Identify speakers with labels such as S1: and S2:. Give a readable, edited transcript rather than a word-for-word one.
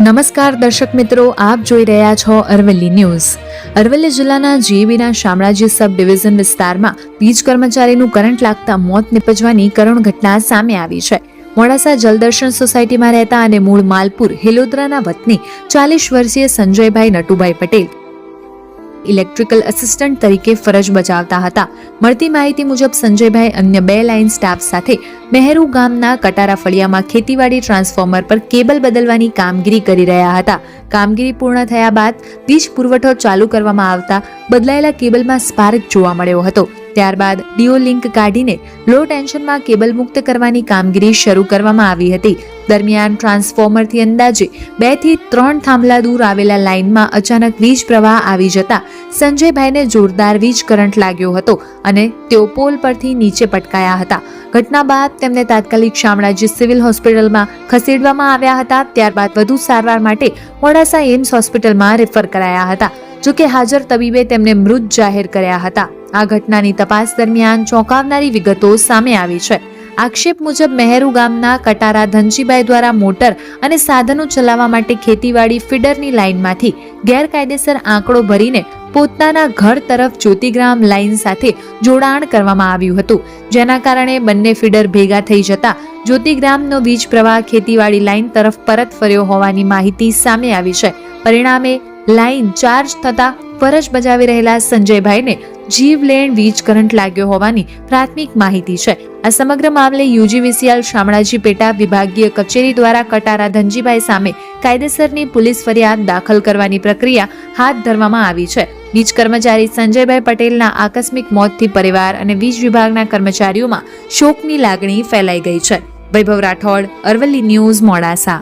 S1: નમસ્કાર દર્શક મિત્રો, આપ જોઈ રહ્યા છો અરવલ્લી ન્યૂઝ। અરવલ્લી જિલ્લાના જીબીના શામળાજી સબ ડિવિઝન વિસ્તારમાં વીજ કર્મચારીનું કરંટ લાગતા મોત નિપજવાની કરુણ ઘટના સામે આવી છે। મોડાસા જલદર્શન સોસાયટીમાં રહેતા અને મૂળ માલપુર હિલોદરાના વતની 40 વર્ષીય સંજયભાઈ નટુભાઈ પટેલ ઇલેક્ટ્રિકલ આસિસ્ટન્ટ તરીકે ફરજ બજાવતા હતા। મળતી માહિતી મુજબ સંજયભાઈ અન્ય 2 લાઇન સ્ટાફ સાથે મહેરુ ગામના કટારા ફળિયામાં ખેતીવાડી ટ્રાન્સફોર્મર પર કેબલ બદલવાની કામગીરી કરી રહ્યા હતા। કામગીરી પૂર્ણ થયા બાદ વીજ પુરવઠો ચાલુ કરવામાં આવતા બદલાયેલા કેબલમાં સ્પાર્ક જોવા મળ્યો હતો। ત્યારબાદ ડીઓ લિંક કાઢીને લો ટેન્શનમાં કેબલ મુક્ત કરવાની કામગીરી શરૂ કરવામાં આવી હતી। દરમિયાન ટ્રાન્સફોર્મરથી અંદાજે 2 થી 3 થાંભલા દૂર આવેલા લાઇનમાં અચાનક વીજ પ્રવાહ આવી જતા સંજયભાઈને જોરદાર વીજ કરંટ લાગ્યો હતો અને તેઓ પોલ પરથી નીચે પટકાયા હતા। ઘટના બાદ તેમને તાત્કાલિક શામળાજી સિવિલ હોસ્પિટલમાં ખસેડવામાં આવ્યા હતા। ત્યારબાદ વધુ સારવાર માટે મોડાસા એમ્સ હોસ્પિટલમાં રેફર કરાયા હતા। જોકે હાજર તબીબે તેમને મૃત જાહેર કર્યા હતા। આ ઘટનાની તપાસ દરમિયાન ચોંકાવનારી વિગતો સામે આવી છે। આક્ષેપ મુજબ મહેરુ ગામના કટારા ધનજીભાઈ દ્વારા મોટર અને સાધનો ચલાવવા માટે ખેતીવાડી ફીડરની લાઇનમાંથી ગેરકાયદેસર આંકડો ભરીને પોતાના ઘર તરફ જ્યોતિગ્રામ લાઇન સાથે જોડાણ કરવામાં આવ્યું હતું, જેના કારણે બંને ફીડર ભેગા થઈ જતા જ્યોતિગ્રામનો વીજ પ્રવાહ ખેતીવાડી લાઇન તરફ પરત ફર્યો હોવાની માહિતી સામે આવી છે। પરિણામે લાઇન ચાર્જ થતા ફરજ બજાવી રહેલા સંજયભાઈને જીવલેણ વીજ કરંટ લાગ્યો હોવાની પ્રાથમિક માહિતી છે। આ સમગ્ર મામલે યુજીવીસીએલ શામળાજી પેટા વિભાગીય કચેરી દ્વારા કટારા ધનજીભાઈ સામે કાયદેસરની પોલીસ ફરિયાદ દાખલ કરવાની પ્રક્રિયા હાથ ધરવામાં આવી છે। વીજ કર્મચારી સંજયભાઈ પટેલના આકસ્મિક મોતથી પરિવાર અને વીજ વિભાગના કર્મચારીઓમાં શોકની લાગણી ફેલાઈ ગઈ છે। વૈભવ રાઠોડ, અરવલ્લી ન્યૂઝ, મોડાસા।